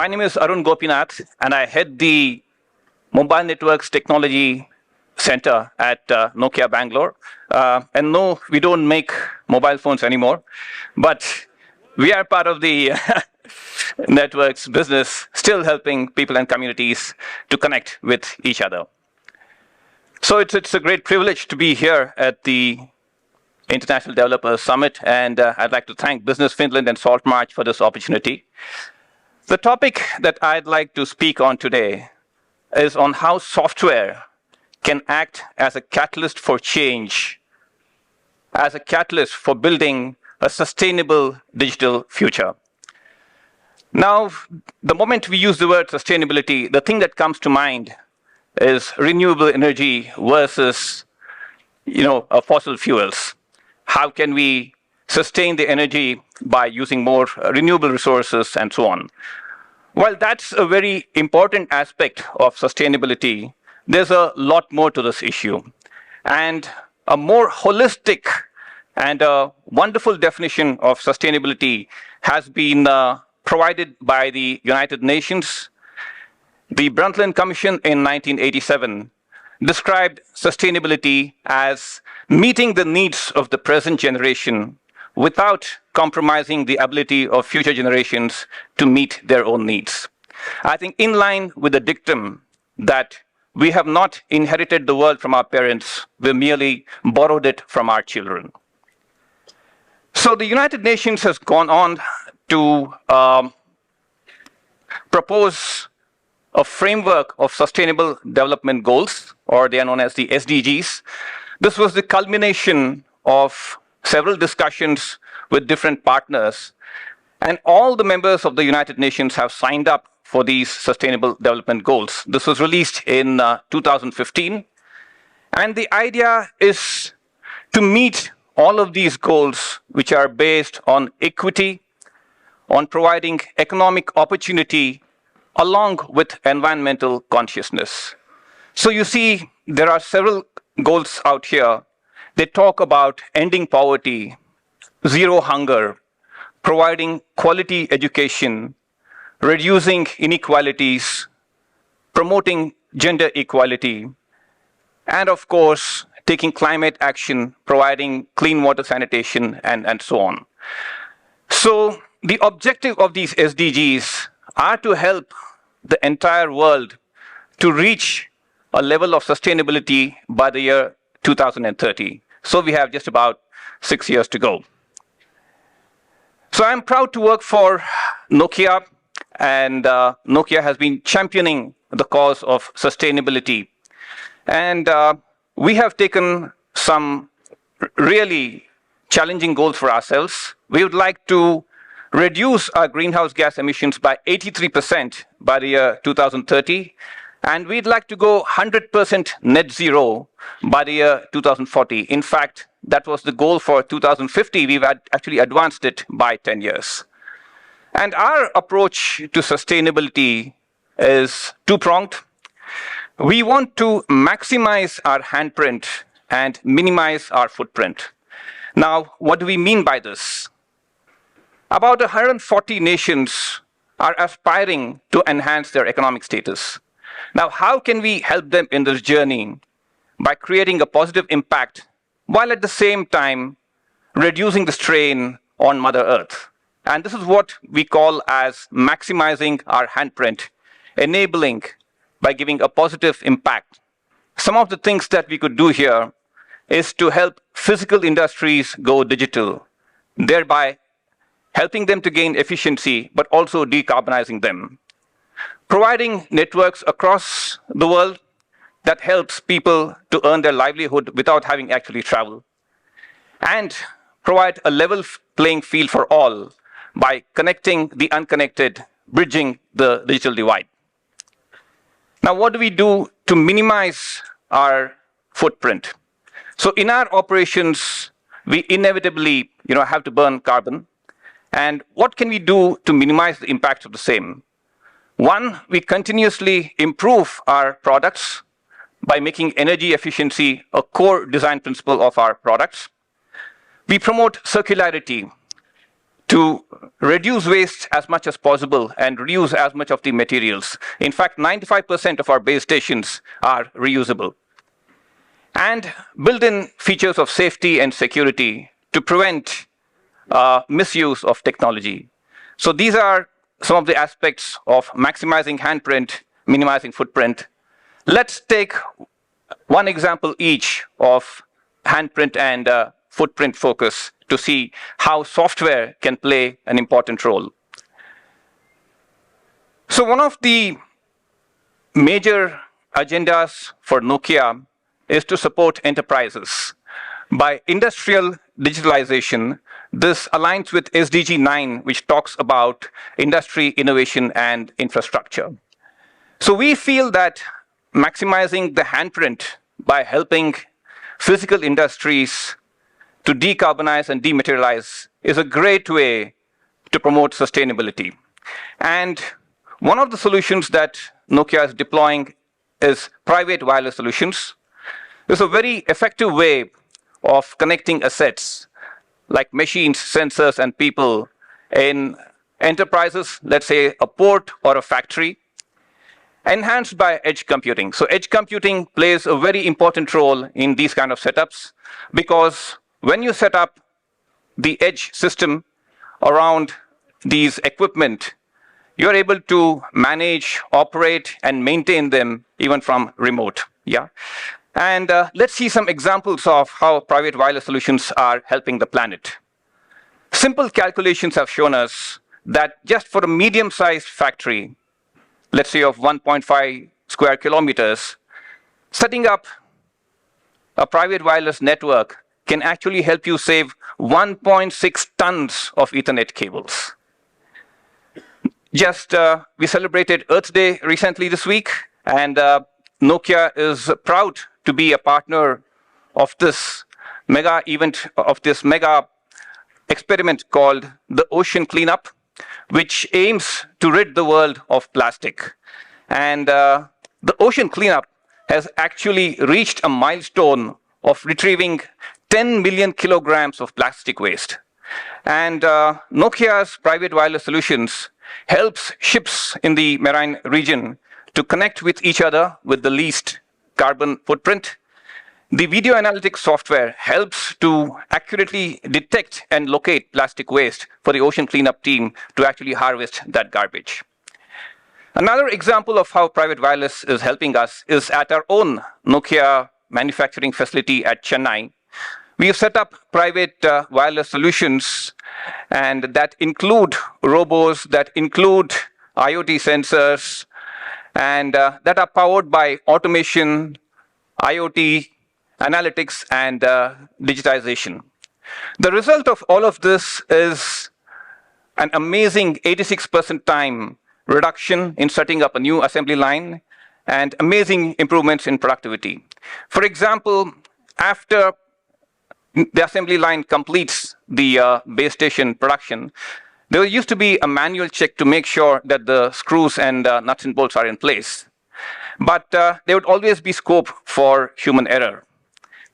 My name is Arun Gopinath, and I head the Mobile Networks Technology Center at Nokia Bangalore. And no, we don't make mobile phones anymore, but we are part of the networks business, still helping people and communities to connect with each other. So it's a great privilege to be here at the International Developers Summit, and I'd like to thank Business Finland and Saltmarsh for this opportunity. The topic that I'd like to speak on today is on how software can act as a catalyst for change, as a catalyst for building a sustainable digital future. Now, the moment we use the word sustainability, the thing that comes to mind is renewable energy versus, fossil fuels. How can we sustain the energy by using more renewable resources and so on? While that's a very important aspect of sustainability, there's a lot more to this issue. And a more holistic and a wonderful definition of sustainability has been provided by the United Nations. The Brundtland Commission in 1987 described sustainability as meeting the needs of the present generation without compromising the ability of future generations to meet their own needs. I think in line with the dictum that we have not inherited the world from our parents, we merely borrowed it from our children. So the United Nations has gone on to propose a framework of sustainable development goals, or they are known as the SDGs. This was the culmination of several discussions with different partners, and all the members of the United Nations have signed up for these sustainable development goals. This was released in 2015, and the idea is to meet all of these goals, which are based on equity, on providing economic opportunity, along with environmental consciousness. So you see, there are several goals out here. They talk about ending poverty, zero hunger, providing quality education, reducing inequalities, promoting gender equality, and of course, taking climate action, providing clean water sanitation, and so on. So the objective of these SDGs are to help the entire world to reach a level of sustainability by the year 2030. So we have just about 6 years to go. So I'm proud to work for Nokia, and Nokia has been championing the cause of sustainability. And we have taken some really challenging goals for ourselves. We would like to reduce our greenhouse gas emissions by 83% by the year 2030. And we'd like to go 100% net zero by the year 2040. In fact, that was the goal for 2050. We've actually advanced it by 10 years. And our approach to sustainability is two-pronged. We want to maximize our handprint and minimize our footprint. Now, what do we mean by this? About 140 nations are aspiring to enhance their economic status. Now, how can we help them in this journey? By creating a positive impact, while at the same time reducing the strain on Mother Earth. And this is what we call as maximizing our handprint, enabling by giving a positive impact. Some of the things that we could do here is to help physical industries go digital, thereby helping them to gain efficiency, but also decarbonizing them. Providing networks across the world that helps people to earn their livelihood without having actually traveled. And provide a level playing field for all by connecting the unconnected, bridging the digital divide. Now, what do we do to minimize our footprint? So in our operations, we inevitably have to burn carbon. And what can we do to minimize the impact of the same? One, we continuously improve our products by making energy efficiency a core design principle of our products. We promote circularity to reduce waste as much as possible and reuse as much of the materials. In fact, 95% of our base stations are reusable. And build in features of safety and security to prevent misuse of technology. So these are some of the aspects of maximizing handprint, minimizing footprint. Let's take one example each of handprint and footprint focus to see how software can play an important role. So one of the major agendas for Nokia is to support enterprises. By industrial digitalization, this aligns with SDG 9, which talks about industry, innovation, and infrastructure. So we feel that maximizing the handprint by helping physical industries to decarbonize and dematerialize is a great way to promote sustainability. And one of the solutions that Nokia is deploying is private wireless solutions. It's a very effective way of connecting assets like machines, sensors, and people in enterprises, let's say a port or a factory, enhanced by edge computing. So edge computing plays a very important role in these kind of setups because when you set up the edge system around these equipment, you're able to manage, operate, and maintain them even from remote. Yeah. And let's see some examples of how private wireless solutions are helping the planet. Simple calculations have shown us that just for a medium-sized factory, let's say of 1.5 square kilometers, setting up a private wireless network can actually help you save 1.6 tons of Ethernet cables. Just we celebrated Earth Day recently this week, and Nokia is proud to be a partner of this mega event, of this mega experiment called the Ocean Cleanup, which aims to rid the world of plastic. And the Ocean Cleanup has actually reached a milestone of retrieving 10 million kilograms of plastic waste. And Nokia's private wireless solutions helps ships in the marine region to connect with each other with the least carbon footprint. The video analytics software helps to accurately detect and locate plastic waste for the ocean cleanup team to actually harvest that garbage. Another example of how private wireless is helping us is at our own Nokia manufacturing facility at Chennai. We have set up private wireless solutions, and that include robos, that include IoT sensors, and that are powered by automation, IoT, analytics, and digitization. The result of all of this is an amazing 86% time reduction in setting up a new assembly line and amazing improvements in productivity. For example, after the assembly line completes the base station production, there used to be a manual check to make sure that the screws and nuts and bolts are in place. But there would always be scope for human error.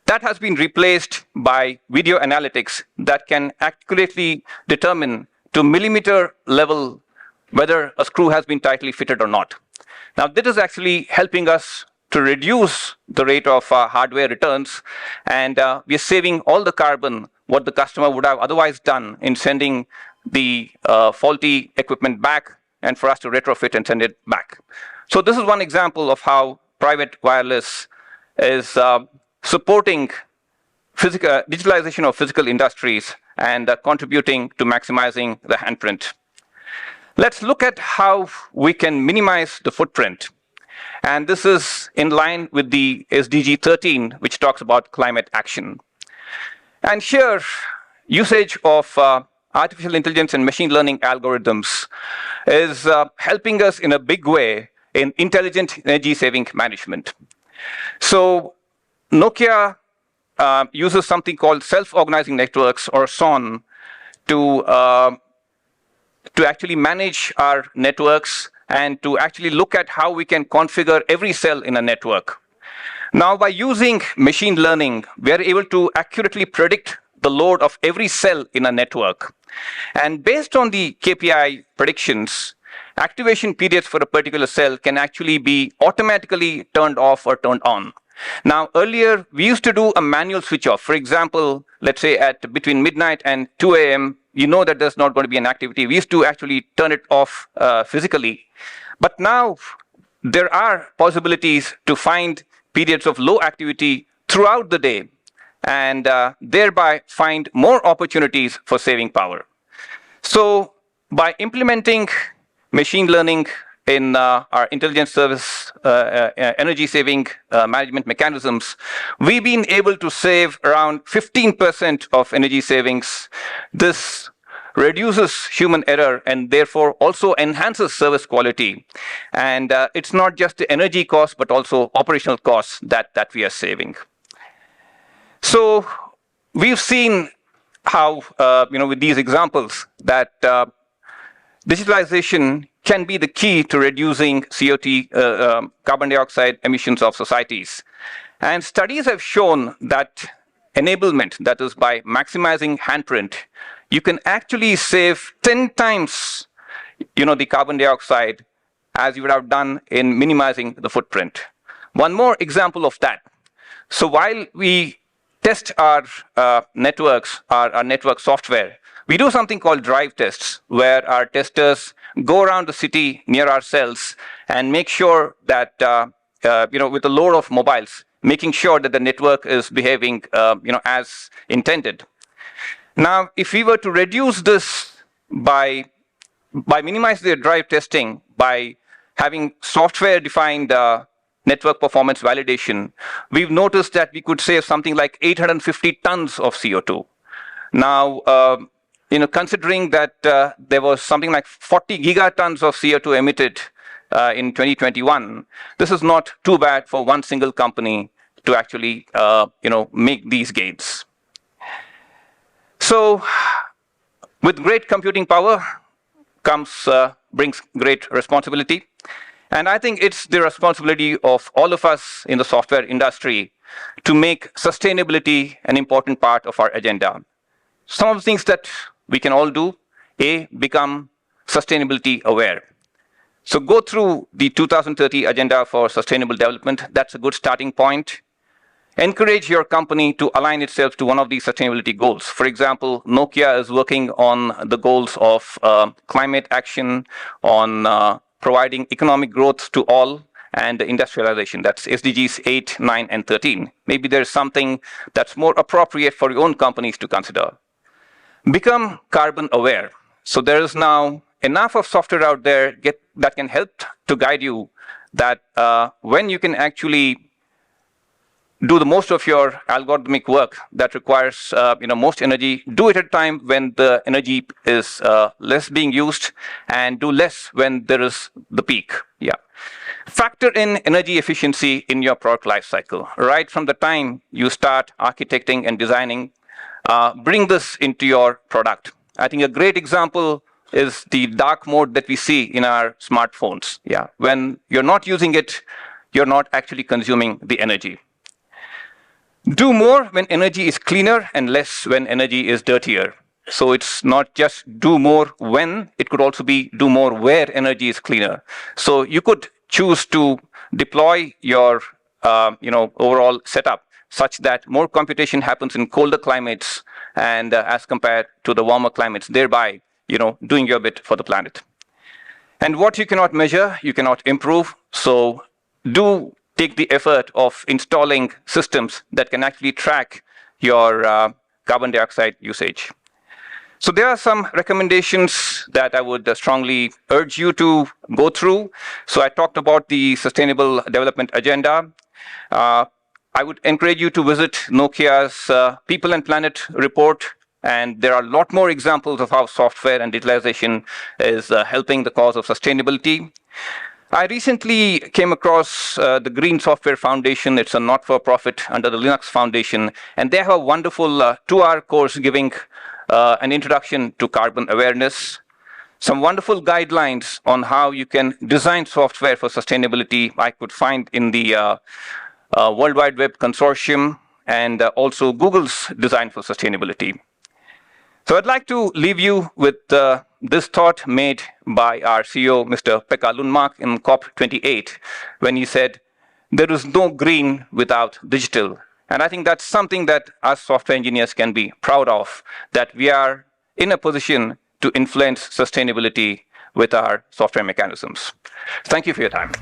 That has been replaced by video analytics that can accurately determine to millimeter level whether a screw has been tightly fitted or not. Now, this is actually helping us to reduce the rate of hardware returns, and we are saving all the carbon what the customer would have otherwise done in sending the faulty equipment back and for us to retrofit and send it back. So this is one example of how private wireless is supporting digitalization of physical industries and contributing to maximizing the handprint. Let's look at how we can minimize the footprint. And this is in line with the SDG 13, which talks about climate action. And here, usage of artificial intelligence and machine learning algorithms is helping us in a big way in intelligent energy saving management. So Nokia uses something called self-organizing networks, or SON, to actually manage our networks and to actually look at how we can configure every cell in a network. Now, by using machine learning, we are able to accurately predict the load of every cell in a network. And based on the KPI predictions, activation periods for a particular cell can actually be automatically turned off or turned on. Now, earlier, we used to do a manual switch off. For example, let's say at between midnight and 2 a.m., you know that there's not going to be an activity. We used to actually turn it off physically. But now, there are possibilities to find periods of low activity throughout the day and thereby find more opportunities for saving power. So by implementing machine learning in our intelligence service energy saving management mechanisms, we've been able to save around 15% of energy savings. This reduces human error and therefore also enhances service quality. And it's not just the energy costs, but also operational costs that we are saving. So we've seen how, with these examples, that digitalization can be the key to reducing CO2, carbon dioxide emissions of societies. And studies have shown that enablement, that is by maximizing handprint, you can actually save 10 times, the carbon dioxide as you would have done in minimizing the footprint. One more example of that. So while we test our networks, our network software, we do something called drive tests, where our testers go around the city near our cells and make sure that, with the load of mobiles, making sure that the network is behaving, as intended. Now, if we were to reduce this by minimizing the drive testing, by having software-defined network performance validation, we've noticed that we could save something like 850 tons of CO2. Now, considering that there was something like 40 gigatons of CO2 emitted in 2021, this is not too bad for one single company to actually, make these gains. So, with great computing power brings great responsibility. And I think it's the responsibility of all of us in the software industry to make sustainability an important part of our agenda. Some of the things that we can all do, become sustainability aware. So go through the 2030 Agenda for Sustainable Development. That's a good starting point. Encourage your company to align itself to one of these sustainability goals. For example, Nokia is working on the goals of climate action, on providing economic growth to all, and industrialization. That's SDGs 8, 9, and 13. Maybe there's something that's more appropriate for your own companies to consider. Become carbon aware. So there is now enough of software out there that can help to guide you that when you can actually do the most of your algorithmic work that requires most energy, do it at a time when the energy is less being used, and do less when there is the peak. Yeah. Factor in energy efficiency in your product lifecycle. Right from the time you start architecting and designing, bring this into your product. I think a great example is the dark mode that we see in our smartphones. Yeah. When you're not using it, you're not actually consuming the energy. Do more when energy is cleaner and less when energy is dirtier. So it's not just do more when, it could also be do more where energy is cleaner. So you could choose to deploy your overall setup such that more computation happens in colder climates and as compared to the warmer climates, thereby doing your bit for the planet. And what you cannot measure, you cannot improve. So do take the effort of installing systems that can actually track your carbon dioxide usage. So there are some recommendations that I would strongly urge you to go through. So I talked about the Sustainable Development Agenda. I would encourage you to visit Nokia's People and Planet report. And there are a lot more examples of how software and digitalization is helping the cause of sustainability. I recently came across the Green Software Foundation. It's a not-for-profit under the Linux Foundation. And they have a wonderful 2-hour course giving an introduction to carbon awareness. Some wonderful guidelines on how you can design software for sustainability I could find in the World Wide Web Consortium and also Google's Design for Sustainability. So I'd like to leave you with this thought made by our CEO, Mr. Pekka Lundmark, in COP28, when he said, "There is no green without digital." And I think that's something that us software engineers can be proud of, that we are in a position to influence sustainability with our software mechanisms. Thank you for your time.